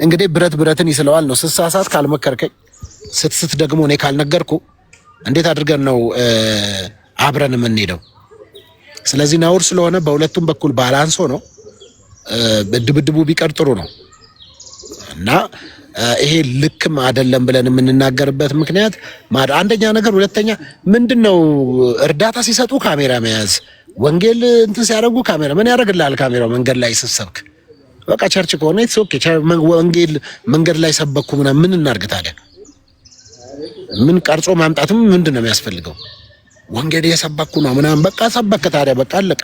እንግዲህ ብረትን ይስለዋል ነው። ስትሳሳት ካልመከርከኝ ስትስት ደግሞ እኔ ካልነገርኩ እንዴት አድርገን ነው አብረን የምንሄደው? ስለዚህ ነውር ስለሆነ በሁለቱም በኩል ባላንስ ሆኖ ድብድቡ ቢቀር ጥሩ ነው እና ይሄ ልክም አይደለም ብለን የምንናገርበት ምክንያት አንደኛ ነገር፣ ሁለተኛ ምንድነው እርዳታ ሲሰጡ ካሜራ መያዝ፣ ወንጌል እንትን ሲያደርጉ ካሜራ ምን ያደርግልሃል? ካሜራው መንገድ ላይ ስትሰብክ በቃ ቸርች ከሆነ ኢትስ ኦኬ። ወንጌል መንገድ ላይ ሰበኩ ምናምን ምን እናድርግ ታዲያ? ምን ቀርጾ ማምጣትም ምንድን ነው የሚያስፈልገው? ወንጌል እየሰበኩ ነው ምናምን በቃ ሰበክ ታዲያ በቃ አለቀ።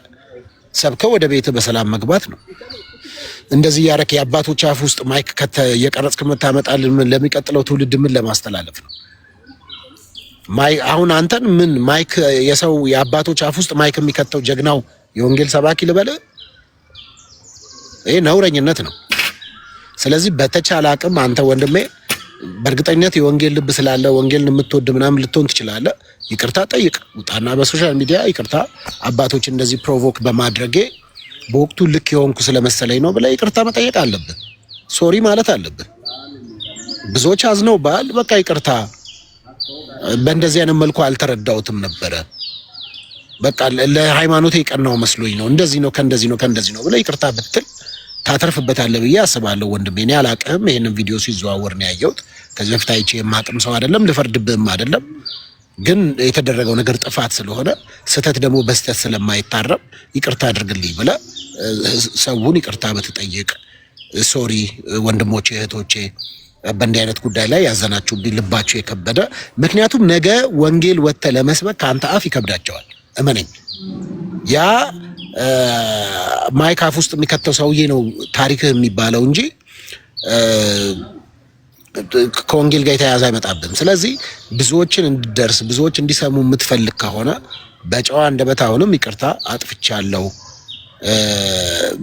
ሰብከው ወደ ቤት በሰላም መግባት ነው። እንደዚህ ያረክ የአባቶች አፍ ውስጥ ማይክ የቀረጽክ የምታመጣልን ለሚቀጥለው ትውልድ ምን ለማስተላለፍ ነው? አሁን አንተን ምን ማይክ የሰው የአባቶች አፍ ውስጥ ማይክ የሚከተው ጀግናው የወንጌል ሰባኪ ልበል? ይሄ ነውረኝነት ነው። ስለዚህ በተቻለ አቅም አንተ ወንድሜ በእርግጠኝነት የወንጌል ልብ ስላለ ወንጌልን የምትወድ ምናምን ልትሆን ትችላለህ። ይቅርታ ጠይቅ፣ ውጣና በሶሻል ሚዲያ ይቅርታ አባቶች እንደዚህ ፕሮቮክ በማድረጌ በወቅቱ ልክ የሆንኩ ስለመሰለኝ ነው ብለህ ይቅርታ መጠየቅ አለብህ። ሶሪ ማለት አለብህ። ብዙዎች አዝነው ባል በቃ ይቅርታ በእንደዚህ አይነት መልኩ አልተረዳሁትም ነበረ፣ በቃ ለሃይማኖቴ የቀናው መስሎኝ ነው፣ እንደዚህ ነው ከእንደዚህ ነው ብለህ ይቅርታ ብትል ታተርፍበታለህ ብዬ አስባለሁ። ወንድሜ እኔ አላቅም፣ ይሄንን ቪዲዮ ሲዘዋወር ነው ያየሁት። ከዚህ በፊት አይቼ የማቅም ሰው አይደለም፣ ልፈርድብህም አይደለም። ግን የተደረገው ነገር ጥፋት ስለሆነ ስህተት ደግሞ በስህተት ስለማይታረም ይቅርታ አድርግልኝ ብለህ ሰውን ይቅርታ ብትጠይቅ። ሶሪ ወንድሞቼ እህቶቼ፣ በእንዲህ አይነት ጉዳይ ላይ ያዘናችሁብኝ፣ ልባችሁ የከበደ ምክንያቱም ነገ ወንጌል ወጥተህ ለመስበክ ከአንተ አፍ ይከብዳቸዋል። እመነኝ። ያ ማይክ አፍ ውስጥ የሚከተው ሰውዬ ነው ታሪክህ የሚባለው እንጂ ከወንጌል ጋር የተያያዘ አይመጣብም። ስለዚህ ብዙዎችን እንድደርስ ብዙዎች እንዲሰሙ የምትፈልግ ከሆነ በጨዋ አንደበት አሁንም ይቅርታ አጥፍቻለሁ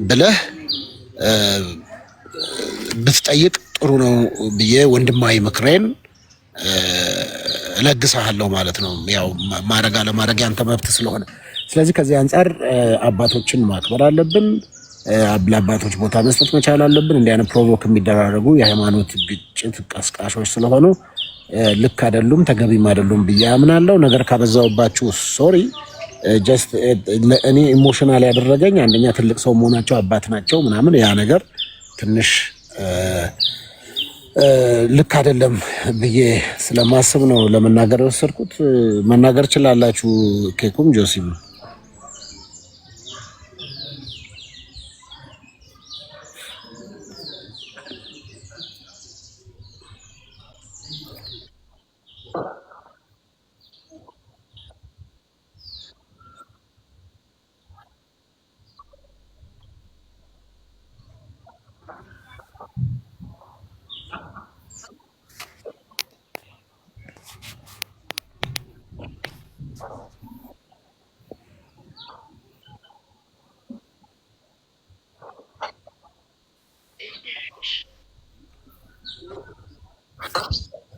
ብለህ ብትጠይቅ ጥሩ ነው ብዬ ወንድማዊ ምክሬን እለግስሃለሁ ማለት ነው። ያው ማድረግ አለማድረግ ያንተ መብት ስለሆነ ስለዚህ ከዚህ አንጻር አባቶችን ማክበር አለብን። ለአባቶች ቦታ መስጠት መቻል አለብን። እንዲህ አይነት ፕሮቮክ የሚደራረጉ የሃይማኖት ግጭት ቀስቃሾች ስለሆኑ ልክ አይደሉም፣ ተገቢም አይደሉም ብዬ አምናለሁ። ነገር ካበዛውባችሁ ሶሪ። ጀስት እኔ ኢሞሽናል ያደረገኝ አንደኛ ትልቅ ሰው መሆናቸው አባት ናቸው ምናምን ያ ነገር ትንሽ ልክ አይደለም ብዬ ስለማስብ ነው ለመናገር የወሰድኩት። መናገር ችላላችሁ። ኬኩም ጆሲም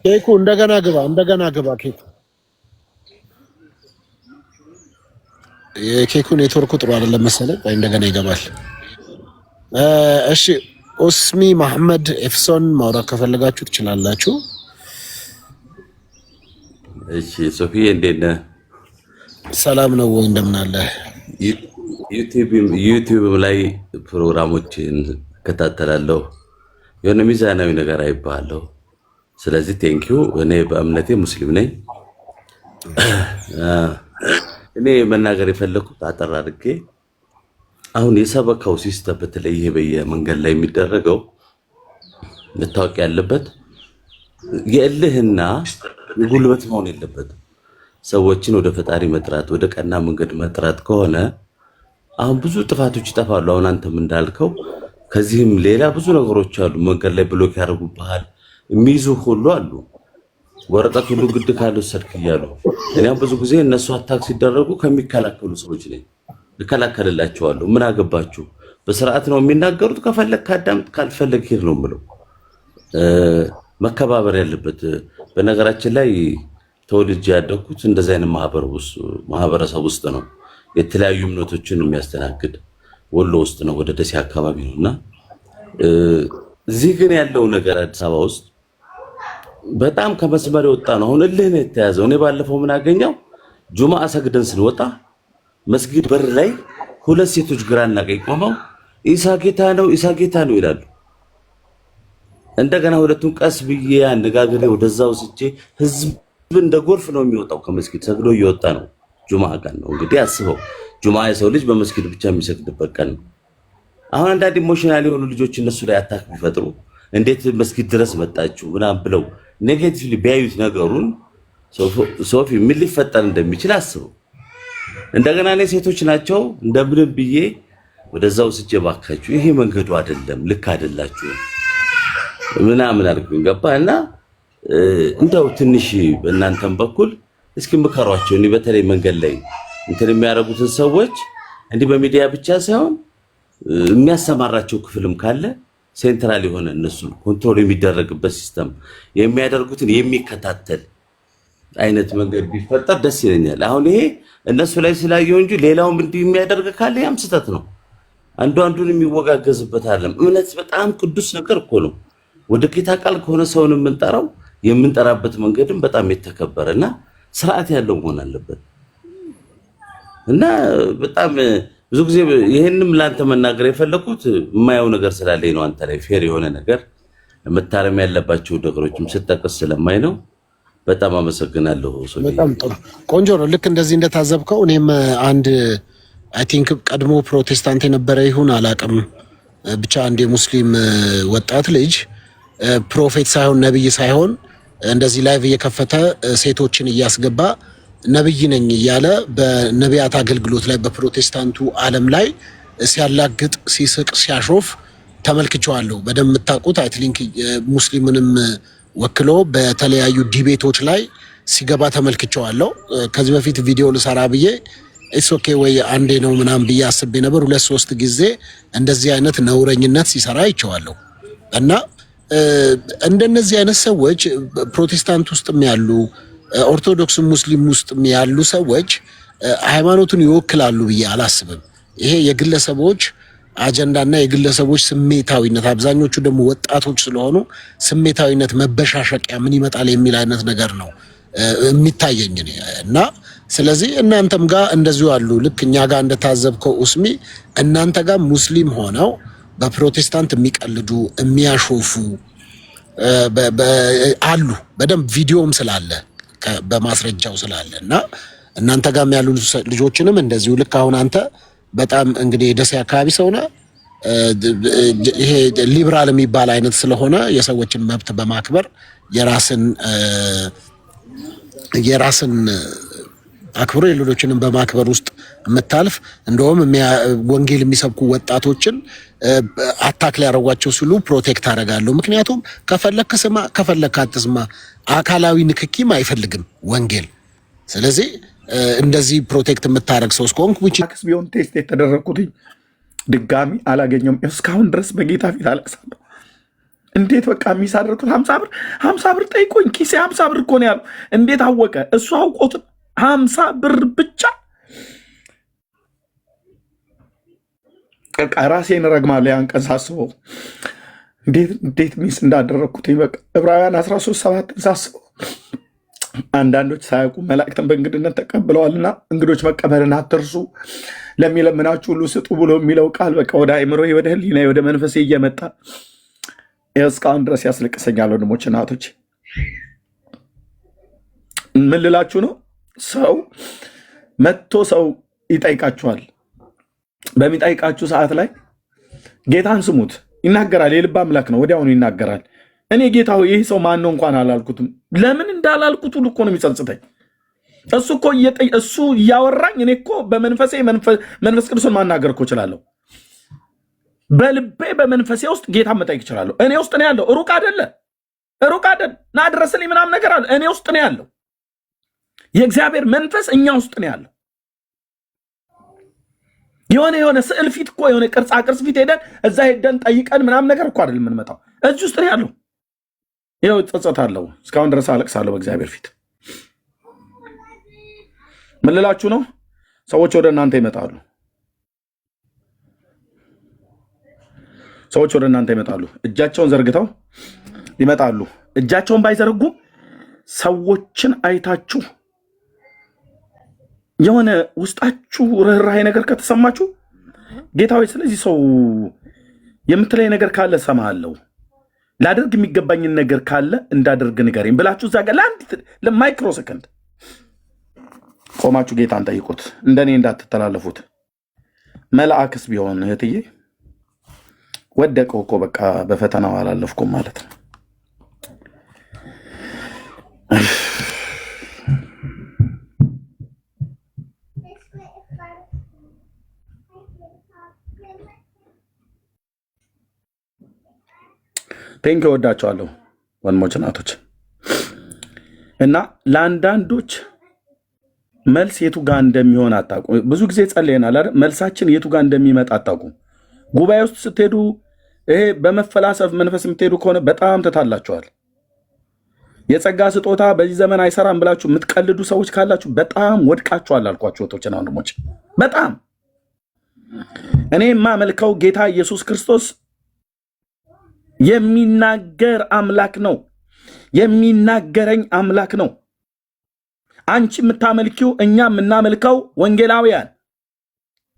ኬኩ እንደገና ግባ ኬኩ የኬኩ ኔትወርኩ ጥሩ አይደለም መሰለኝ። እንደገና ይገባል። እሺ ኡስሚ መሐመድ ኤፍሶን ማውራት ከፈለጋችሁ ትችላላችሁ። እሺ ሶፊዬ እንዴት ነህ? ሰላም ነው ወይ? እንደምን አለ? ዩቲዩብ ላይ ፕሮግራሞችን እከታተላለሁ። የሆነ ሚዛናዊ ነገር አይባለሁ። ስለዚህ ቴንኪዩ። እኔ በእምነቴ ሙስሊም ነኝ። እኔ መናገር የፈለኩት አጠር አድርጌ አሁን የሰበካው ሲስተም በተለይ ይሄ በየመንገድ ላይ የሚደረገው መታወቅ ያለበት የእልህና የጉልበት መሆን የለበትም። ሰዎችን ወደ ፈጣሪ መጥራት ወደ ቀና መንገድ መጥራት ከሆነ አሁን ብዙ ጥፋቶች ይጠፋሉ። አሁን አንተም እንዳልከው ከዚህም ሌላ ብዙ ነገሮች አሉ። መንገድ ላይ ብሎክ ያደርጉብሃል፣ የሚይዙ ሁሉ አሉ። ወረቀት ሁሉ ግድ ካልወሰድክ እያሉ እኔም ብዙ ጊዜ እነሱ አታክ ሲደረጉ ከሚከላከሉ ሰዎች ነኝ። እከላከልላቸዋለሁ። ምን አገባችሁ? በስርዓት ነው የሚናገሩት። ከፈለግ ካዳምጥ፣ ካልፈለግ ሄድ ነው የምለው። መከባበር ያለበት። በነገራችን ላይ ተወልጄ ያደግኩት እንደዚህ አይነት ማህበረሰብ ውስጥ ነው። የተለያዩ እምነቶችን የሚያስተናግድ ወሎ ውስጥ ነው፣ ወደ ደሴ አካባቢ ነውና እዚህ ግን ያለው ነገር አዲስ አበባ ውስጥ በጣም ከመስመር የወጣ ነው። አሁን እልህ ነው የተያዘው። እኔ ባለፈው ምን አገኘው ጁማአ ሰግደን ስንወጣ መስጊድ በር ላይ ሁለት ሴቶች ግራና ቀኝ ቆመው ኢሳ ጌታ ነው ኢሳ ጌታ ነው ይላሉ። እንደገና ሁለቱን ቀስ ብዬ አነጋግሬ ወደዛው ስጄ ህዝብ እንደ ጎርፍ ነው የሚወጣው ከመስጊድ ሰግዶ እየወጣ ነው። ጁማአ ቀን ነው እንግዲህ አስበው። ጁማአ የሰው ልጅ በመስጊድ ብቻ የሚሰግድበት ቀን ነው። አሁን አንዳንድ ኢሞሽናል የሆኑ ልጆች እነሱ ላይ አታክ ቢፈጥሩ እንዴት መስጊድ ድረስ መጣችሁ ምናምን ብለው ኔጌቲቭሊ ቢያዩት ነገሩን ሶፊ ምን ሊፈጠር እንደሚችል አስበው። እንደገና እኔ ሴቶች ናቸው እንደምንም ብዬ ወደዛው ስጄ ባካችሁ ይሄ መንገዱ አይደለም ልክ አይደላችሁ ምናምን አልኩኝ። ገባና እንደው ትንሽ በእናንተም በኩል እስኪ ምከሯቸው። እኔ በተለይ መንገድ ላይ እንትን የሚያደርጉትን ሰዎች እንዲህ በሚዲያ ብቻ ሳይሆን የሚያሰማራቸው ክፍልም ካለ ሴንትራል የሆነ እነሱ ኮንትሮል የሚደረግበት ሲስተም የሚያደርጉትን የሚከታተል አይነት መንገድ ቢፈጠር ደስ ይለኛል። አሁን ይሄ እነሱ ላይ ስላየው እንጂ ሌላውም እንዲህ የሚያደርግ ካለ ያም ስህተት ነው። አንዱ አንዱን የሚወጋገዝበት አይደለም። እምነት በጣም ቅዱስ ነገር እኮ ነው። ወደ ጌታ ቃል ከሆነ ሰውን የምንጠራው የምንጠራበት መንገድም በጣም የተከበረና ስርዓት ያለው መሆን አለበት እና በጣም ብዙ ጊዜ ይሄንም ላንተ መናገር የፈለኩት የማየው ነገር ስላለኝ ነው። አንተ ላይ ፌር የሆነ ነገር መታረም ያለባቸው ነገሮችም ስጠቅስ ስለማይ ነው። በጣም አመሰግናለሁ። በጣም ጥሩ ቆንጆ ነው። ልክ እንደዚህ እንደታዘብከው እኔም አንድ አይ ቲንክ ቀድሞ ፕሮቴስታንት የነበረ ይሁን አላቅም ብቻ አንድ የሙስሊም ወጣት ልጅ ፕሮፌት ሳይሆን ነብይ ሳይሆን እንደዚህ ላይቭ እየከፈተ ሴቶችን እያስገባ ነብይ ነኝ እያለ በነቢያት አገልግሎት ላይ በፕሮቴስታንቱ ዓለም ላይ ሲያላግጥ ሲስቅ ሲያሾፍ ተመልክቼዋለሁ። በደንብ የምታውቁት አይ ቲንክ ሙስሊምንም ወክሎ በተለያዩ ዲቤቶች ላይ ሲገባ ተመልክቼዋለሁ። ከዚህ በፊት ቪዲዮ ልሰራ ብዬ ኢትስ ኦኬ ወይ አንዴ ነው ምናምን ብዬ አስቤ ነበር። 2-3 ጊዜ እንደዚህ አይነት ነውረኝነት ሲሰራ አይቼዋለሁ እና እንደነዚህ አይነት ሰዎች ፕሮቴስታንት ውስጥም ያሉ ኦርቶዶክስ ሙስሊም ውስጥም ያሉ ሰዎች ሃይማኖቱን ይወክላሉ ብዬ አላስብም። ይሄ የግለሰቦች አጀንዳና የግለሰቦች ስሜታዊነት፣ አብዛኞቹ ደግሞ ወጣቶች ስለሆኑ ስሜታዊነት መበሻሸቂያ ምን ይመጣል የሚል አይነት ነገር ነው የሚታየኝ እና ስለዚህ እናንተም ጋር እንደዚሁ አሉ። ልክ እኛ ጋር እንደታዘብከው ኡስሚ እናንተ ጋር ሙስሊም ሆነው በፕሮቴስታንት የሚቀልዱ የሚያሾፉ አሉ። በደንብ ቪዲዮም ስላለ በማስረጃው ስላለ እና እናንተ ጋርም ያሉ ልጆችንም እንደዚሁ ልክ አሁን አንተ በጣም እንግዲህ የደሴ አካባቢ ሰውና ይሄ ሊብራል የሚባል አይነት ስለሆነ የሰዎችን መብት በማክበር የራስን አክብሮ የሌሎችንም በማክበር ውስጥ የምታልፍ እንደውም ወንጌል የሚሰብኩ ወጣቶችን አታክ ሊያደርጓቸው ሲሉ ፕሮቴክት አደርጋለሁ። ምክንያቱም ከፈለክ ስማ ከፈለክ አትስማ አካላዊ ንክኪም አይፈልግም ወንጌል። ስለዚህ እንደዚህ ፕሮቴክት የምታደርግ ሰው እስከሆንክ ክስ ቢሆን ቴስት የተደረግኩት ድጋሚ አላገኘውም። እስካሁን ድረስ በጌታ ፊት አለቅሳለሁ። እንዴት በቃ የሚሳደርኩት 50 ብር ጠይቆኝ ኪሴ 50 ብር እኮ ነው ያለው። እንዴት አወቀ? እሱ አውቆት 50 ብር ብቻ ራሴን ረግማለሁ። ያን ቀን ሳስበው እንዴት ሚስ እንዳደረግኩት በቃ ዕብራውያን 13:7 ሳስበው አንዳንዶች ሳያውቁ መላእክትን በእንግድነት ተቀብለዋልና እንግዶች መቀበልን አትርሱ፣ ለሚለምናችሁ ሁሉ ስጡ ብሎ የሚለው ቃል በቃ ወደ አእምሮ ወደ ሕሊና ወደ መንፈሴ እየመጣ እስካሁን ድረስ ያስለቅሰኛል። ወንድሞች እናቶች፣ ምን ልላችሁ ነው? ሰው መጥቶ ሰው ይጠይቃችኋል። በሚጠይቃችሁ ሰዓት ላይ ጌታን ስሙት። ይናገራል። የልብ አምላክ ነው። ወዲያውኑ ይናገራል። እኔ ጌታ ሆይ ይህ ሰው ማን ነው እንኳን አላልኩትም። ለምን እንዳላልኩት ሁሉ እኮ ነው የሚጸጽተኝ። እሱ እያወራኝ እኔ እኮ በመንፈሴ መንፈስ ቅዱስን ማናገር እኮ እችላለሁ። በልቤ በመንፈሴ ውስጥ ጌታን መጠየቅ እችላለሁ። እኔ ውስጥ ነው ያለው። ሩቅ አይደለ ና ድረስልኝ ምናምን ነገር አለ። እኔ ውስጥ ነው ያለው። የእግዚአብሔር መንፈስ እኛ ውስጥ ነው ያለው። የሆነ ስዕል ፊት እኮ የሆነ ቅርጻ ቅርጽ ፊት ሄደን እዛ ሄደን ጠይቀን ምናምን ነገር እኮ አይደለም የምንመጣው። እዚህ ውስጥ ነው ያለው። ይኸው ጸጸታለሁ። እስካሁን ድረስ አለቅሳለሁ በእግዚአብሔር ፊት። ምን ልላችሁ ነው? ሰዎች ወደ እናንተ ይመጣሉ። ሰዎች ወደ እናንተ ይመጣሉ፣ እጃቸውን ዘርግተው ይመጣሉ። እጃቸውን ባይዘረጉም ሰዎችን አይታችሁ የሆነ ውስጣችሁ ርህራሄ ነገር ከተሰማችሁ ጌታ ሆይ ስለዚህ ሰው የምትለኝ ነገር ካለ ሰማሃለሁ፣ ላደርግ የሚገባኝን ነገር ካለ እንዳደርግ ንገረኝ ብላችሁ እዛ ጋር ለማይክሮ ሰከንድ ቆማችሁ ጌታን ጠይቁት። እንደኔ እንዳትተላለፉት። መልአክስ ቢሆን እህትዬ ወደቀው እኮ በቃ በፈተናው አላለፍኩም ማለት ነው። ቴንክ ወዳቸዋለሁ ወንድሞች እናቶች። እና ለአንዳንዶች መልስ የቱ ጋር እንደሚሆን አታውቁ። ብዙ ጊዜ ጸልየናል አይደል? መልሳችን የቱ ጋር እንደሚመጣ አታውቁ። ጉባኤ ውስጥ ስትሄዱ ይሄ በመፈላሰፍ መንፈስ የምትሄዱ ከሆነ በጣም ትታላችኋል። የጸጋ ስጦታ በዚህ ዘመን አይሰራም ብላችሁ የምትቀልዱ ሰዎች ካላችሁ በጣም ወድቃችኋል አልኳችሁ እህቶችና ወንድሞች። በጣም እኔ የማመልከው ጌታ ኢየሱስ ክርስቶስ የሚናገር አምላክ ነው። የሚናገረኝ አምላክ ነው። አንቺ የምታመልኪው እኛ የምናመልከው ወንጌላውያን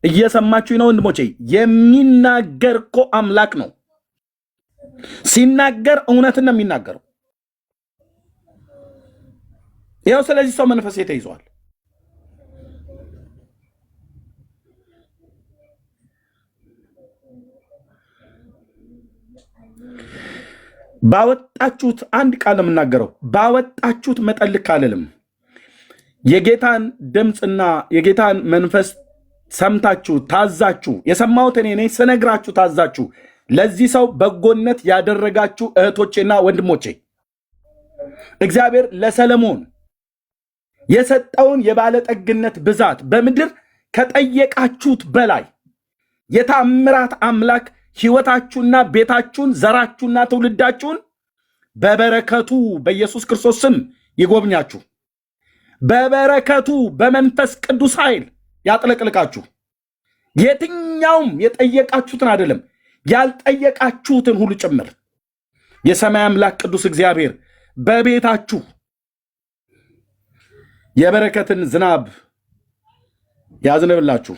እየሰማችሁ ነው ወንድሞቼ። የሚናገር እኮ አምላክ ነው። ሲናገር እውነትን ነው የሚናገረው። ያው ስለዚህ ሰው መንፈስ ተይዟል። ባወጣችሁት አንድ ቃል የምናገረው ባወጣችሁት መጠን ልክ አልልም። የጌታን ድምፅና የጌታን መንፈስ ሰምታችሁ ታዛችሁ፣ የሰማሁት እኔ ነኝ ስነግራችሁ ታዛችሁ ለዚህ ሰው በጎነት ያደረጋችሁ እህቶቼና ወንድሞቼ እግዚአብሔር ለሰለሞን የሰጠውን የባለጠግነት ብዛት በምድር ከጠየቃችሁት በላይ የተአምራት አምላክ ሕይወታችሁና ቤታችሁን ዘራችሁና ትውልዳችሁን በበረከቱ በኢየሱስ ክርስቶስ ስም ይጎብኛችሁ። በበረከቱ በመንፈስ ቅዱስ ኃይል ያጥለቅልቃችሁ። የትኛውም የጠየቃችሁትን አይደለም ያልጠየቃችሁትን ሁሉ ጭምር የሰማይ አምላክ ቅዱስ እግዚአብሔር በቤታችሁ የበረከትን ዝናብ ያዝንብላችሁ።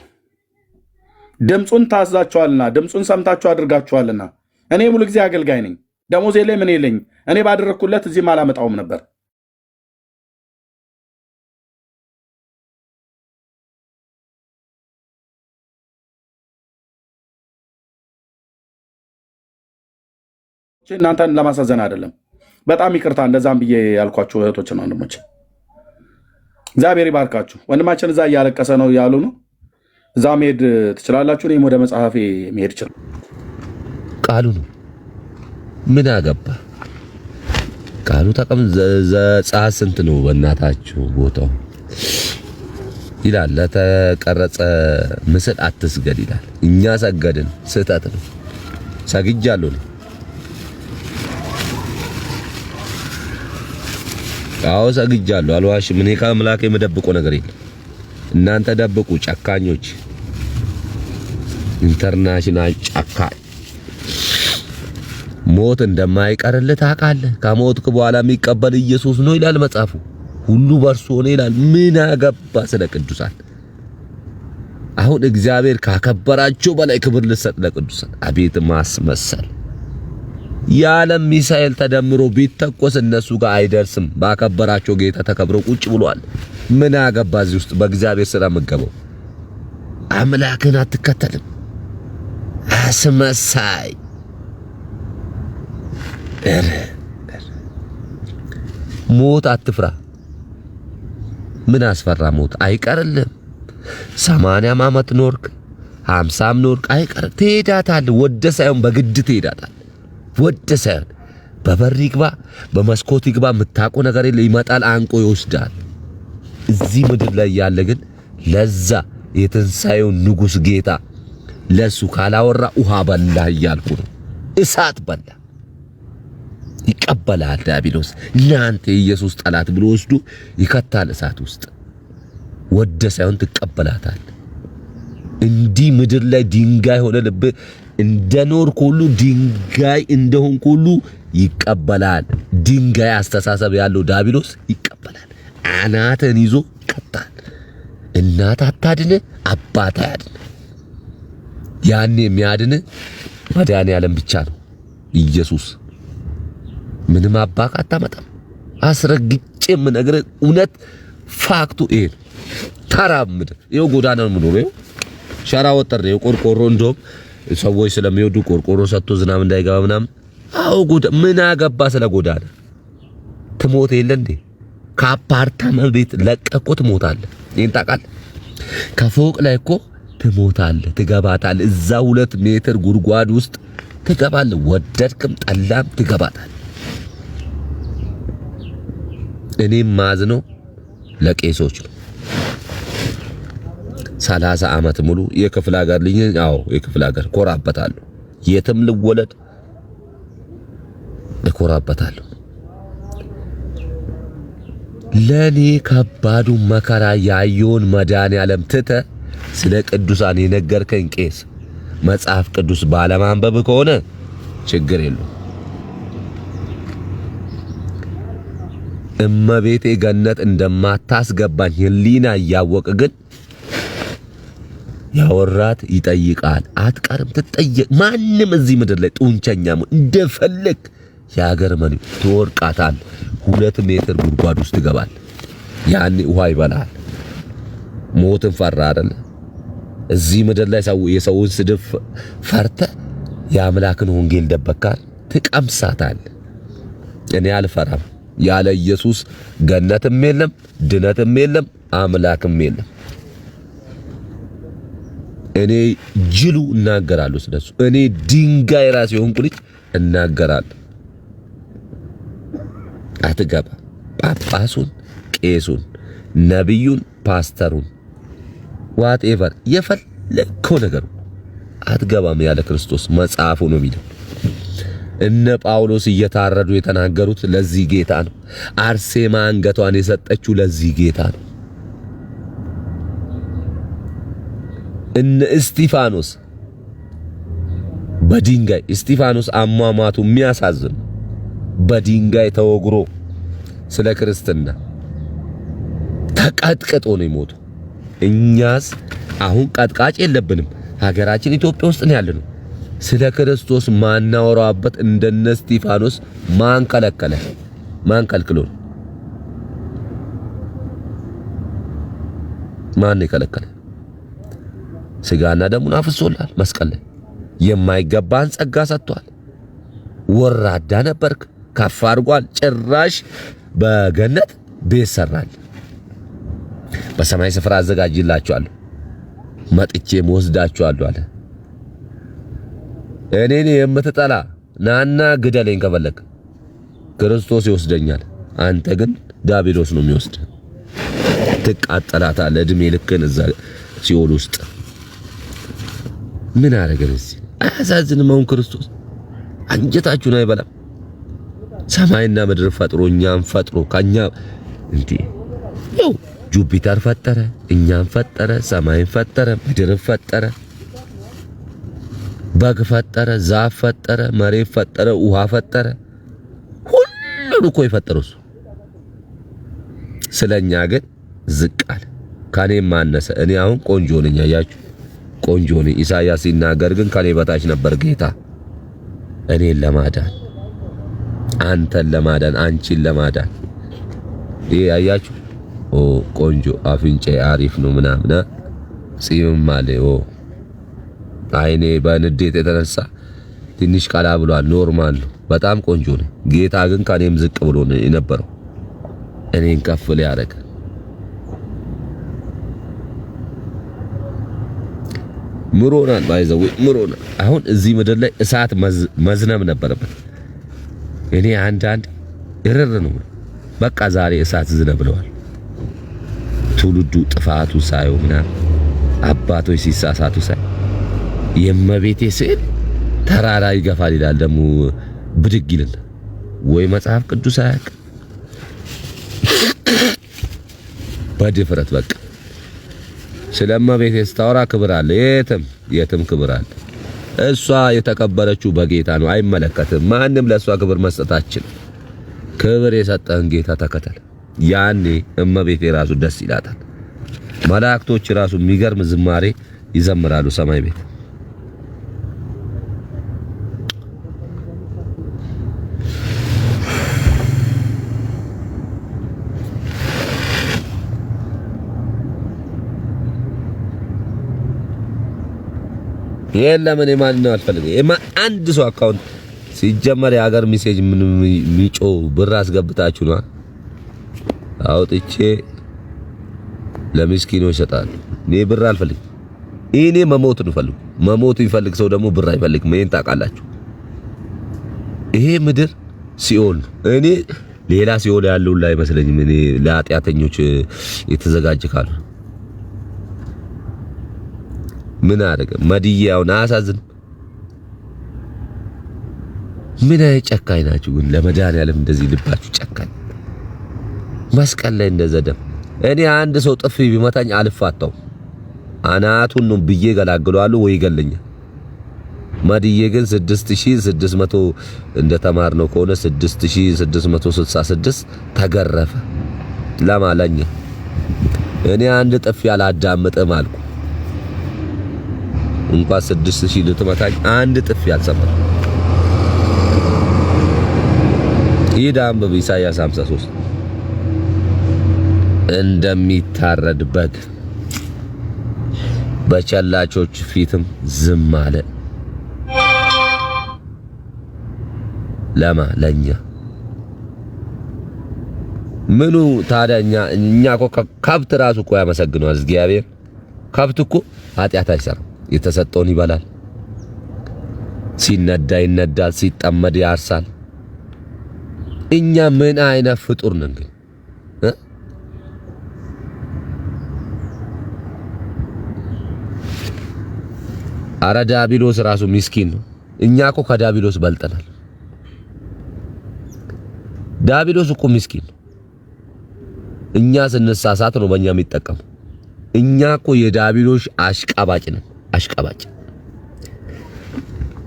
ድምፁን ታዛችኋልና ድምፁን ሰምታችሁ አድርጋችኋልና። እኔ ሙሉ ጊዜ አገልጋይ ነኝ፣ ደሞዜ ላይ ምን የለኝ። እኔ ባደረግኩለት እዚህም አላመጣውም ነበር። እናንተን ለማሳዘን አይደለም። በጣም ይቅርታ እንደዛም ብዬ ያልኳችሁ እህቶችና ወንድሞች እግዚአብሔር ይባርካችሁ። ወንድማችን እዛ እያለቀሰ ነው ያሉ ነው። እዛ መሄድ ትችላላችሁ። እኔም ወደ መጽሐፌ መሄድ ይችላል። ቃሉ ነው። ምን አገባ ቃሉ ተቀም ዘጸአት ስንት ነው በእናታችሁ ቦታው ይላል። ለተቀረጸ ምስል አትስገድ ይላል። እኛ ሰገድን፣ ስህተት ነው። ሰግጃለሁ ነው። አዎ ሰግጃለሁ፣ አልዋሽም። እኔ ከአምላኬ የምደብቀው ነገር የለም። እናንተ ደብቁ ጨካኞች፣ ኢንተርናሽናል ጨካኝ። ሞት እንደማይቀርልህ ታውቃለህ። ከሞትክ በኋላ የሚቀበል ኢየሱስ ነው ይላል መጽሐፉ። ሁሉ በእርሱ ሆነ ይላል። ምን አገባ ስለ ቅዱሳን? አሁን እግዚአብሔር ካከበራቸው በላይ ክብር ልሰጥ ለቅዱሳን። አቤት ማስመሰል! የዓለም ሚሳኤል ተደምሮ ቢተኮስ እነሱ ጋር አይደርስም። ባከበራቸው ጌታ ተከብረው ቁጭ ብሏል። ምን አገባ እዚህ ውስጥ በእግዚአብሔር ስራ መገበው? አምላክን አትከተልም። አስመሳይ! ሞት አትፍራ። ምን አስፈራ? ሞት አይቀርልም። 80 ዓመት ኖርክ 50 ኖርክ አይቀር። ትሄዳታለህ። ወደ ሳይሆን በግድ ትሄዳታለህ። ወደ ሳይሆን በበር ይግባ በመስኮት ይግባ የምታውቀው ነገር የለ። ይመጣል አንቆ ይወስዳል። እዚህ ምድር ላይ ያለ ግን ለዛ የትንሣኤው ንጉሥ ጌታ ለሱ ካላወራ ውሃ በላ እያልኩ ነው። እሳት በላ ይቀበላል ዲያብሎስ። እናንተ የኢየሱስ ጠላት ብሎ ወስዶ ይከታል እሳት ውስጥ። ወደ ሳይሆን ትቀበላታል። እንዲህ ምድር ላይ ድንጋይ ሆነ ልብ እንደኖርክ ሁሉ ድንጋይ እንደሆንክ ሁሉ ይቀበላል። ድንጋይ አስተሳሰብ ያለው ዲያብሎስ ይቀበላል። አናትን ይዞ ይቀጣል። እናት አታድን፣ አባት አያድን። ያኔ የሚያድን መድኃኒዓለም ብቻ ነው፣ ኢየሱስ። ምንም አባክ አታመጣም። አስረግጬ የምነግርህ እውነት ፋክቱ ይሄ ነው። ተራምድ ይኸው ጎዳና ነው የምኖረው። ሸራ ወጠር ነው ቆርቆሮ። እንደውም ሰዎች ስለሚወዱ ቆርቆሮ ሰጥቶ ዝናብ እንዳይገባ ምናምን። አዎ ምን አገባ ስለ ጎዳና። ትሞት የለ እንዴ? ከአፓርታመንት ቤት ለቀህ እኮ ትሞታለህ። ይሄን ታውቃለህ? ከፎቅ ላይ እኮ ትሞታለህ፣ ትገባታለህ። እዛ 2 ሜትር ጉድጓድ ውስጥ ትገባለህ። ወደድክም ጠላም ትገባታለህ። እኔም ማዝነው ለቄሶች ነው። 30 ዓመት ሙሉ የክፍለ ሀገር ልጅ። አዎ የክፍለ ሀገር ኮራበታለሁ። የትም ልወለድ እኮራበታለሁ። ለኔ ከባዱ መከራ ያየውን መድኃኒዓለም ትተህ ስለ ቅዱሳን የነገርከኝ ቄስ መጽሐፍ ቅዱስ ባለማንበብ ከሆነ ችግር የለውም። እመቤቴ ገነት እንደማታስገባኝ ህሊና እያወቅ ግን ያወራት ይጠይቃል። አትቀርም፣ ትጠየቅ። ማንም እዚህ ምድር ላይ ጡንቸኛ እንደፈለግ የሀገር መሪ ትወርቃታል። 2 ሜትር ጉድጓድ ውስጥ ትገባል። ያኔ ውሃ ይበላል። ሞትን ፈራ አይደለ? እዚህ ምድር ላይ የሰውን ስድብ ፈርተ የአምላክን ወንጌል ደበካል፣ ትቀምሳታል። እኔ አልፈራም። ያለ ኢየሱስ ገነትም የለም፣ ድነትም የለም፣ አምላክም የለም። እኔ ጅሉ እናገራለሁ ስለሱ። እኔ ድንጋይ ራስ የሆንኩ ልጅ እናገራለሁ። አትገባ። ጳጳሱን፣ ቄሱን፣ ነቢዩን፣ ፓስተሩን ዋትኤቨር የፈለከው ነገር አትገባም ያለ ክርስቶስ መጽሐፉ ነው የሚለው። እነ ጳውሎስ እየታረዱ የተናገሩት ለዚህ ጌታ ነው። አርሴማ አንገቷን የሰጠችው ለዚህ ጌታ ነው። እነ እስጢፋኖስ በድንጋይ እስጢፋኖስ አሟሟቱ የሚያሳዝን በድንጋይ ተወግሮ ስለ ክርስትና ተቀጥቅጦ ነው የሞቱ። እኛስ አሁን ቀጥቃጭ የለብንም። ሀገራችን ኢትዮጵያ ውስጥ ነው ያለነው። ስለ ክርስቶስ ማናወራበት እንደነ እስጢፋኖስ ማን ከለከለ? ማን ከልክሎን? ማን የከለከለ? ስጋና ደሙን አፍሶላል መስቀል ላይ። የማይገባን ጸጋ ሰጥቷል። ወራዳ ነበርክ፣ ከፍ አድርጓል። ጭራሽ በገነት ቤት ሰራል። በሰማይ ስፍራ አዘጋጅላችኋለሁ፣ መጥቼም ወስዳችኋለሁ አለ። እኔን የምትጠላ ናና ግደለኝ ከፈለክ፣ ክርስቶስ ይወስደኛል። አንተ ግን ዲያብሎስ ነው የሚወስድ። ትቃጠላታለህ እድሜ ልክን እዛ ሲኦል ውስጥ። ምን አረገን እዚህ? አያሳዝንም? አሁን ክርስቶስ አንጀታችሁን አይበላም? ሰማይና ምድር ፈጥሮ እኛን ፈጥሮ ከኛ እንዴ ያው ጁፒተር ፈጠረ፣ እኛን ፈጠረ፣ ሰማይን ፈጠረ፣ ምድርን ፈጠረ፣ በግ ፈጠረ፣ ዛፍ ፈጠረ፣ መሬት ፈጠረ፣ ውሃ ፈጠረ። ሁሉን እኮ የፈጠረው እሱ። ስለኛ ግን ዝቅ አለ። ከኔም ማነሰ። እኔ አሁን ቆንጆ ነኝ፣ አያችሁ፣ ቆንጆ ነኝ። ኢሳይያስ ሲናገር ግን ከኔ በታች ነበር ጌታ እኔን ለማዳን፣ አንተን ለማዳን፣ አንቺን ለማዳን። ይሄ አያችሁ፣ ኦ ቆንጆ አፍንጫ አሪፍ ነው ምናምን ጺምም አለ። ኦ አይኔ በንዴት የተነሳ ትንሽ ቀላ ብሏል። ኖርማል ነው። በጣም ቆንጆ ነው። ጌታ ግን ከኔም ዝቅ ብሎ ነው የነበረው እኔን ከፍ ሊያደርግ። ምሮናል ባይዘው ምሮናል። አሁን እዚህ ምድር ላይ እሳት መዝነብ ነበረበት። እኔ አንዳንድ እርር ነው በቃ ዛሬ እሳት ዝነብ ብለዋል። ትውልዱ ጥፋቱ ሳይው ምናምን አባቶች ሲሳሳቱ ሳይ የእመቤቴ ስዕል ተራራ ይገፋል ይላል። ደግሞ ብድግ ይልና ወይ መጽሐፍ ቅዱስ አያውቅ በድፍረት በቃ ስለ እመቤቴ ስታወራ ክብር አለ። የትም ክብር አለ። እሷ የተከበረችው በጌታ ነው። አይመለከትም። ማንም ለእሷ ክብር መስጠት አይችልም። ክብር የሰጠህን ጌታ ተከተል። ያኔ እመቤቴ ራሱ ደስ ይላታል። መላእክቶች ራሱ የሚገርም ዝማሬ ይዘምራሉ ሰማይ ቤት። የለም እኔ ማን ነው አልፈልግም። አንድ ሰው አካውንት ሲጀመር የሀገር ሜሴጅ ምን ሚጮ ብር አስገብታችሁ ነው አውጥቼ ለምስኪኖች ይሰጣል። እኔ ብር አልፈልግም። እኔ መሞት ነው ፈልጉ። መሞት ይፈልግ ሰው ደግሞ ብር አይፈልግም። ይሄን ታውቃላችሁ። ይሄ ምድር ሲኦል ነው። እኔ ሌላ ሲኦል ያለው ላይ አይመስለኝም። እኔ ለኃጢአተኞች የተዘጋጀ ካሉ ምን አደረገ መድያውን አሳዝን። ምን ጨካኝ ናችሁ ግን ለመድኃኒዓለም እንደዚህ ልባችሁ ጨካኝ። መስቀል ላይ እንደዘደም እኔ አንድ ሰው ጥፊ ቢመታኝ አልፋታው አናቱን ነው ብዬ ገላግለዋለሁ ወይ ይገለኛል። መድዬ ግን 6600 እንደተማርነው ከሆነ 6666 ተገረፈ። ለማለኛ እኔ አንድ ጥፊ አላዳመጠም አልኩ። እንኳን 6000 ልትመታኝ አንድ ጥፊ አልሰማም። ይዳም በኢሳይያስ 53 እንደሚታረድ በግ በቸላቾች ፊትም ዝም አለ። ለኛ ምኑ ታዲያ እኛ እኮ ከብት ራሱ እኮ ያመሰግነዋል እግዚአብሔር። ከብት እኮ ኃጢአት አይሰራም። የተሰጠውን ይበላል። ሲነዳ ይነዳል፣ ሲጠመድ ያርሳል። እኛ ምን አይነት ፍጡር ነን ግን? አረ ዲያብሎስ ራሱ ምስኪን ነው። እኛ እኮ ከዲያብሎስ በልጠናል። ዲያብሎስ እኮ ምስኪን ነው። እኛ ስንሳሳት ነው በእኛ የሚጠቀሙ። እኛ እኮ የዲያብሎስ አሽቃባጭ ነን። አሽቃባጭ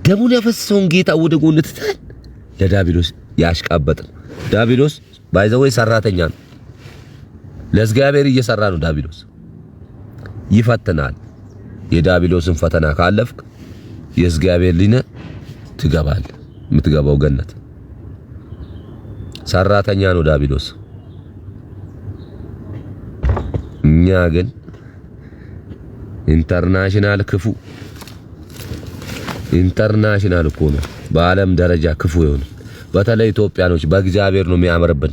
ደሙን ያፈሰሰውን ጌታ ወደ ጎን ትተን ለዲያብሎስ ያሽቃበጥን። ዲያብሎስ ባይዘው ሰራተኛ ነው። ለእግዚአብሔር እየሰራ ነው። ዲያብሎስ ይፈትናል። የዲያብሎስን ፈተና ካለፍክ የእግዚአብሔር ልጅ ነህ፣ ትገባለህ። የምትገባው ገነት። ሰራተኛ ነው ዲያብሎስ። እኛ ግን ኢንተርናሽናል ክፉ ኢንተርናሽናል እኮ ነው። በዓለም ደረጃ ክፉ ይሆን። በተለይ ኢትዮጵያኖች በእግዚአብሔር ነው የሚያምርብን።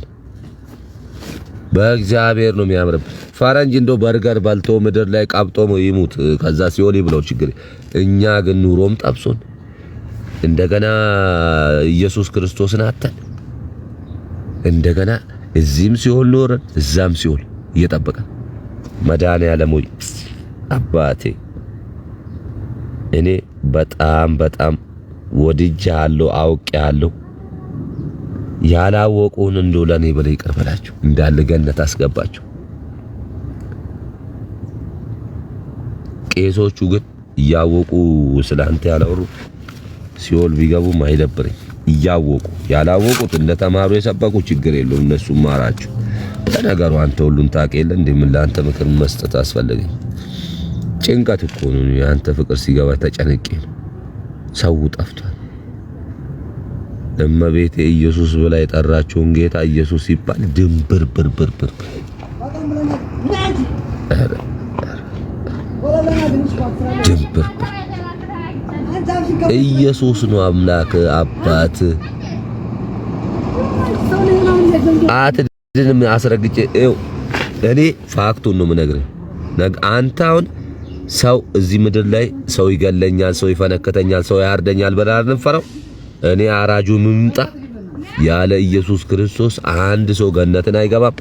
በእግዚአብሔር ነው የሚያምርብን። ፈረንጅ እንደው በርገር በልቶ ምድር ላይ ቀብጦ ይሙት ከዛ ሲኦል ይብለው ችግር። እኛ ግን ኑሮም ጠብሶን እንደገና ኢየሱስ ክርስቶስን አተን እንደገና እዚህም ሲኦል ኖረን እዛም ሲኦል እየጠበቀን መድኃኒዓለም ሆይ አባቴ እኔ በጣም ወድጄሃለሁ፣ አውቄሃለሁ። ያላወቁን እንደው ለኔ ብለህ ይቅር በላቸው፣ እንዳለ ገነት አስገባቸው። ቄሶቹ ግን እያወቁ ስላንተ ያላወሩ ሲኦል ቢገቡም አይደብረኝ። እያወቁ ያላወቁት እንደተማሩ የሰበኩ ችግር የለውም፣ እነሱ ማራቸው። ለነገሩ አንተ ሁሉን ታውቅ የለ እንዴ? ምን ለአንተ ምክር መስጠት አስፈልገኝ? ጭንቀት እኮ ነው። ያንተ ፍቅር ሲገባ ተጨነቄ ነው። ሰው ጠፍቷል። እመቤቴ ኢየሱስ ብላ የጠራችውን ጌታ ኢየሱስ ሲባል ድንብር ብርብር ድንብር ኢየሱስ ነው አምላክ አባት አትድንም። አስረግጬ እኔ ፋክቱን ነው የምነግርህ። አንተ አሁን ሰው እዚህ ምድር ላይ ሰው ይገለኛል፣ ሰው ይፈነከተኛል፣ ሰው ያርደኛል ብለህ አልፈራው። እኔ አራጁ ምምጣ ያለ ኢየሱስ ክርስቶስ አንድ ሰው ገነትን አይገባም።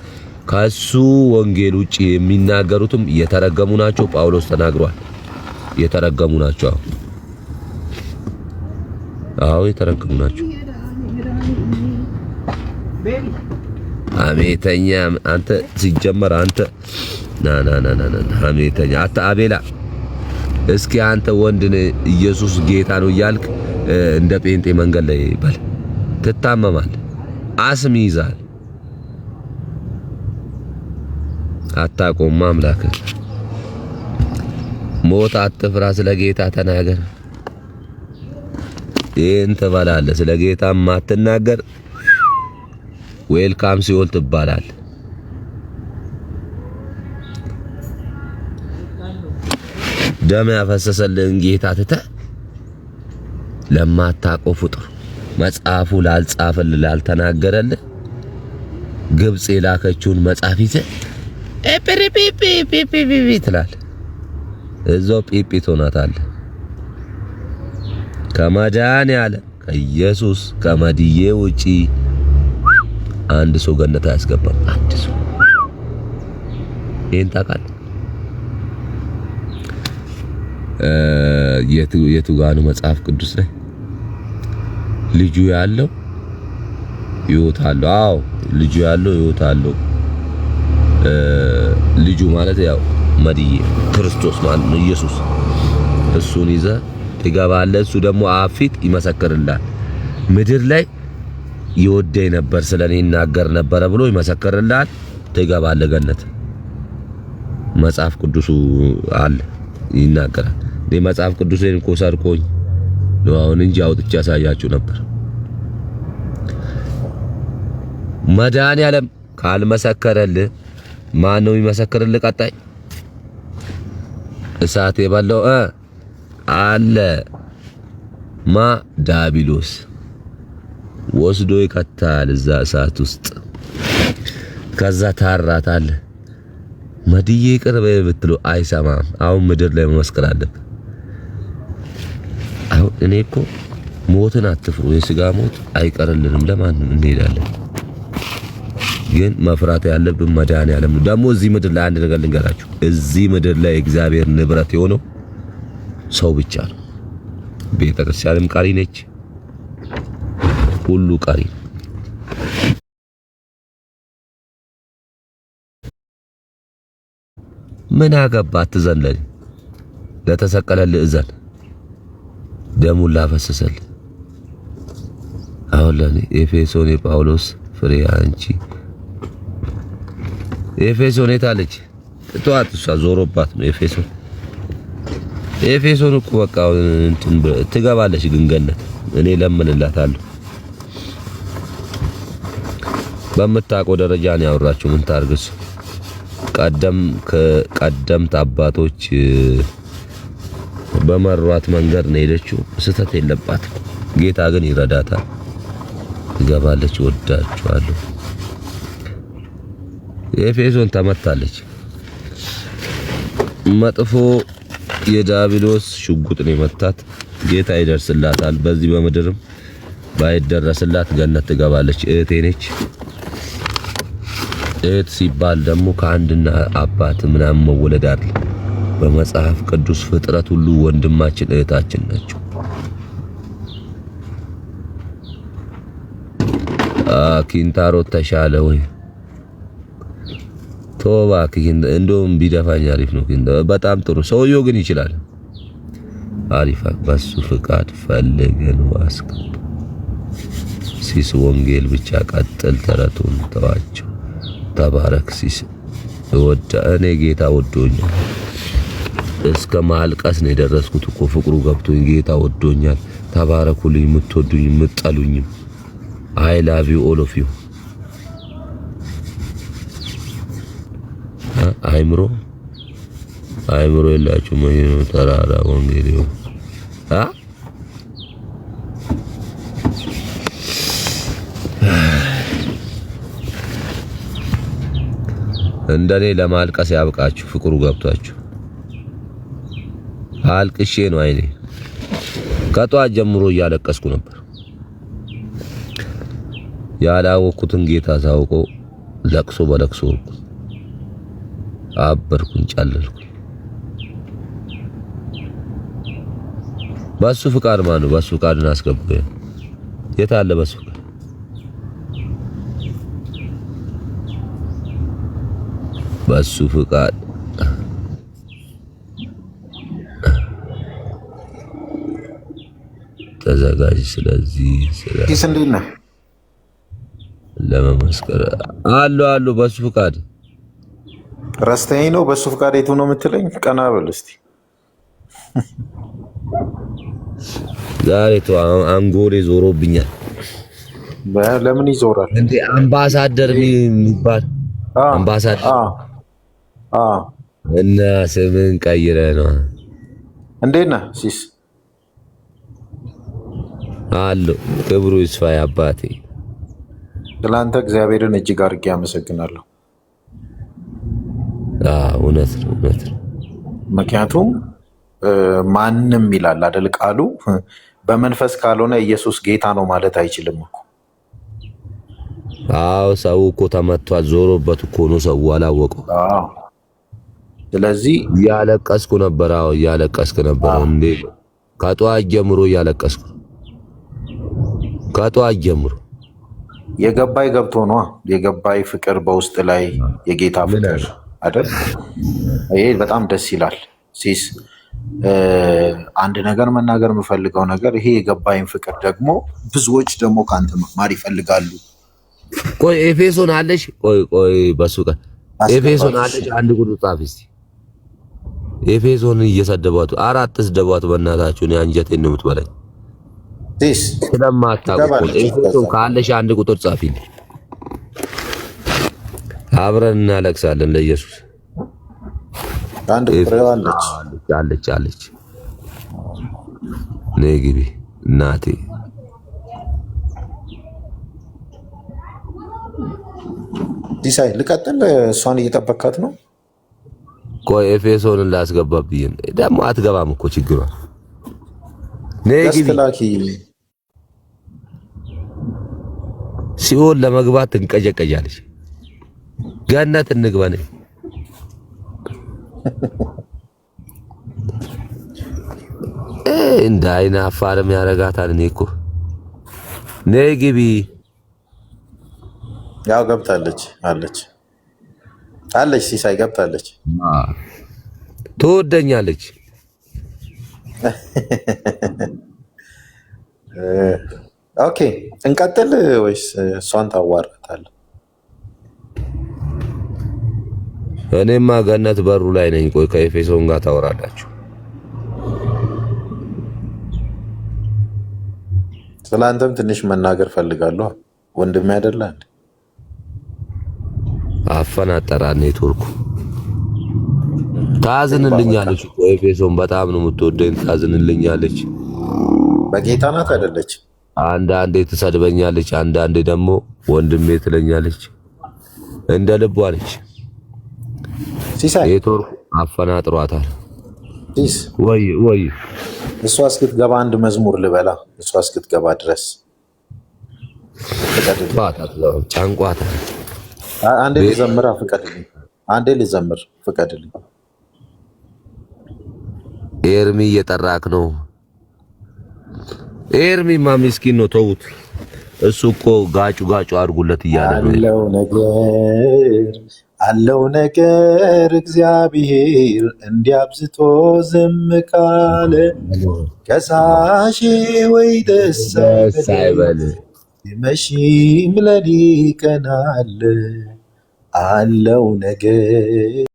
ከሱ ወንጌል ውጪ የሚናገሩትም የተረገሙ ናቸው። ጳውሎስ ተናግሯል። የተረገሙ ናቸው። አዎ የተረገሙ ናቸው። አሜተኛ አንተ ሲጀመር አንተ ና ሀሜተኛ አታ አቤላ እስኪ አንተ ወንድን ኢየሱስ ጌታ ነው እያልክ እንደ ጴንጤ መንገድ ላይ በል ትታመማል፣ አስም ይዛል። አታቆም አምላክ። ሞት አትፍራ፣ ስለ ጌታ ተናገር። ይህን ትበላለህ። ስለ ጌታ ማትናገር ዌልካም ሲኦል ትባላል። ደም ያፈሰሰልን ጌታ ትተህ ለማታውቀው ፍጡር መጽሐፉ ላልጻፈልህ ላልተናገረልህ ግብጽ የላከችውን መጽሐፍ ይዘህ ፒፒፒፒፒፒ ትላለህ። እዛው ፒፒ ትሆናታለህ። ከመድኃኒዓለም ከኢየሱስ ከመድዬ ውጪ አንድ ሰው ገነት አያስገባም። አንድ ሰው ይሄን ታውቃለህ? የቱ ጋር ነው መጽሐፍ ቅዱስ ላይ ልጁ ያለው ሕይወት አለው? አዎ ልጁ ያለው ሕይወት አለው። ልጁ ማለት ያው መድዬ ክርስቶስ ማለት ነው፣ ኢየሱስ። እሱን ይዘህ ትገባለህ። እሱ ደግሞ አብ ፊት ይመሰክርልሃል። ምድር ላይ ይወደኝ ነበር ስለኔ ይናገር ነበረ ብሎ ይመሰክርልሃል። ትገባለህ ገነት። መጽሐፍ ቅዱሱ አለ ይናገራል። መጽሐፍ ቅዱስን እኮ ሰርቆኝ ነው አሁን እንጂ አውጥቼ ያሳያችሁ ነበር። መድኃኒዓለም ካልመሰከረልህ ማን ነው የሚመሰክርልህ? ቀጣይ እሳት የበላው አለ ዳቢሎስ ወስዶ ይከታል እዛ እሳት ውስጥ። ከዛ ታራታለህ። መድዬ ቅርብ ብትለው አይሰማም። አሁን ምድር ላይ መመስከር አለብህ። አሁን እኔ እኮ ሞትን አትፍሩ፣ የሥጋ ሞት አይቀርልንም፣ ለማንም እንሄዳለን። ግን መፍራት ያለብን መድኃኒዓለም ነው። ደግሞ እዚህ ምድር ላይ አንድ ነገር ልንገራችሁ። እዚህ ምድር ላይ እግዚአብሔር ንብረት የሆነው ሰው ብቻ ነው። ቤተ ክርስቲያንም ቀሪ ነች፣ ሁሉ ቀሪ። ምን አገባህ? አትዘን። ለተሰቀለልህ እዘን። ደሙን ላፈሰሰልህ። አሁን ለኔ ኤፌሶን የጳውሎስ ፍሬ አንቺ ኤፌሶን የታለች? ተዋት፣ እሷ ዞሮባት ነው ኤፌሶን። ኤፌሶን እኮ በቃ እንትን ትገባለች ግን ገነት። እኔ ለምንላታለሁ። በምታውቀው ደረጃ ነው ያወራችሁ። ምን ታርግስ? ቀደምት አባቶች በመሯት መንገድ ነው ሄደችው። ስህተት የለባትም። ጌታ ግን ይረዳታል። ትገባለች። ወዳችኋለሁ። ኤፌሶን ተመታለች። መጥፎ የዳቢሎስ ሽጉጥ ነው የመታት። ጌታ ይደርስላታል። በዚህ በምድርም ባይደረስላት ገነት ትገባለች። እህቴ ነች። እህት ሲባል ደግሞ ከአንድና አባት ምናምን መወለድ አይደል። በመጽሐፍ ቅዱስ ፍጥረት ሁሉ ወንድማችን እህታችን ናቸው። ኪንታሮት ተሻለ ወይ? ቶባ እንደውም ቢደፋኝ አሪፍ ነው። በጣም ጥሩ ሰውየው ግን ይችላል። አሪፍ በሱ ፍቃድ ፈልገን ዋስከብ ሲስ ወንጌል ብቻ ቀጥል። ተረቱን ተዋቸው። ተባረክ ሲስ እኔ ጌታ ወዶኛል። እስከ ማልቀስ ነው የደረስኩት እኮ ፍቅሩ ገብቶኝ። ጌታ ወዶኛል። ተባረኩልኝ። የምትወዱኝ የምትጠሉኝም I love you all of you። አይምሮ የላችሁ ነው ተራራ ወንጌል እንደኔ ለማልቀስ ያብቃችሁ። ፍቅሩ ገብቷችሁ። አልቅሼ ነው አይኔ ከጧት ጀምሮ እያለቀስኩ ነበር። ያላወኩትን ጌታ ታውቆ ለቅሶ በለቅሶ አበርኩኝ፣ ጨለልኩኝ። በሱ ፍቃድ ማን ነው? በሱ ፍቃድ እናስገባኝ። የት አለ በሱ ፍቃድ? በሱ ፍቃድ ተዘጋጅ። ስለዚህ ኪስ እንዴት ነህ? ለመመስከር አሉ በሱ ፍቃድ ረስተኸኝ ነው? በሱ ፍቃድ የቱ ነው የምትለኝ? ቀና በል እስቲ። ዛሬ አንጎሌ ዞሮብኛል። ለምን ይዞራል እንዴ? አምባሳደር የሚባል አምባሳደር እና ስምን ቀይረ ነው። እንዴት ነህ ሲስ? አሎ ክብሩ ይስፋ አባቴ። ስለአንተ እግዚአብሔርን እጅግ አድርጌ አመሰግናለሁ። እውነት ነው። ምክንያቱም ማንም ይላል አይደል ቃሉ፣ በመንፈስ ካልሆነ ኢየሱስ ጌታ ነው ማለት አይችልም እኮ። ሰው እኮ ተመቷል፣ ዞሮበት እኮ ነው፣ ሰው አላወቀው። ስለዚህ እያለቀስኩ ነበር። እያለቀስኩ ነበር እንዴ? ከጧት ጀምሮ እያለቀስኩ፣ ከጧት ጀምሮ የገባይ ገብቶ ነው። የገባይ ፍቅር በውስጥ ላይ የጌታ ፍቅር አይደል? ይሄ በጣም ደስ ይላል። ሲስ አንድ ነገር መናገር የምፈልገው ነገር ይሄ የገባይን ፍቅር ደግሞ ብዙዎች ደግሞ ከአንተ መማር ይፈልጋሉ። ቆይ ኤፌሶን አለሽ? ቆይ በሱ ጋር ኤፌሶን አለሽ? አንድ ቁጥር ጻፍ እስቲ። ኤፌሶን እየሰደቧት አራት ስደቧት በእናታችሁ። እኔ አንጀቴን ነው የምትበላኝ ስለማታውቁ። ኤፌሶን ካለሽ አንድ ቁጥር ጻፊልኝ፣ አብረን እናለቅሳለን ለኢየሱስ። አንድ ቁጥር አለች። ነይ ግቢ እናቴ። ዲሳይ ልቀጥል። እሷን እየጠበካት ነው። ቆይ ኤፌሶንን ላስገባብኝ ደግሞ አትገባም እኮ ችግሯ። ነይ ግቢ። ሲኦል ለመግባት ትንቀጨቀጫለች። ገነት እንግባ። ነይ እንደ አይነ አፋርም ያረጋታል። እኔ እኮ ነይ ግቢ። ያው ገብታለች አለች ሲሳይ ገብታለች። ትወደኛለች። ኦኬ እንቀጥል ወይስ እሷን ታዋራታለህ? እኔማ ገነት በሩ ላይ ነኝ። ቆይ ከኤፌሶን ጋር ታወራላችሁ። ስለአንተም ትንሽ መናገር ፈልጋለሁ ወንድሜ አይደለ እንዴ? አፈናጠራ ኔትወርኩ። ታዝንልኛለች እኮ ኤፌሶን በጣም ነው የምትወደኝ። ታዝንልኛለች። በጌታ ናት አይደለች? አንዳንዴ ትሰድበኛለች፣ አንዳንዴ ደግሞ ወንድሜ ትለኛለች። እንደ ልቧ ነች። ሲሳይ ኔትወርኩ አፈናጥሯታል። ዲስ ወይ እሷ እስክትገባ አንድ መዝሙር ልበላ። እሷ እስክትገባ ድረስ ጫንቋታል። አንዴ ልዘምር፣ ፍቀድልኝ። አንዴ ልዘምር፣ ፍቀድልኝ። ኤርሚ እየጠራክ ነው። ኤርሚማ ምስኪን ነው፣ ተውት። እሱ እኮ ጋጩ አድርጉለት እያለ አለው ነገር እግዚአብሔር እንዲያብዝቶ ዝም ካለ ከሳሼ ወይ ደስ አይበል መሽም ለኔ ቀናለ አለው ነገር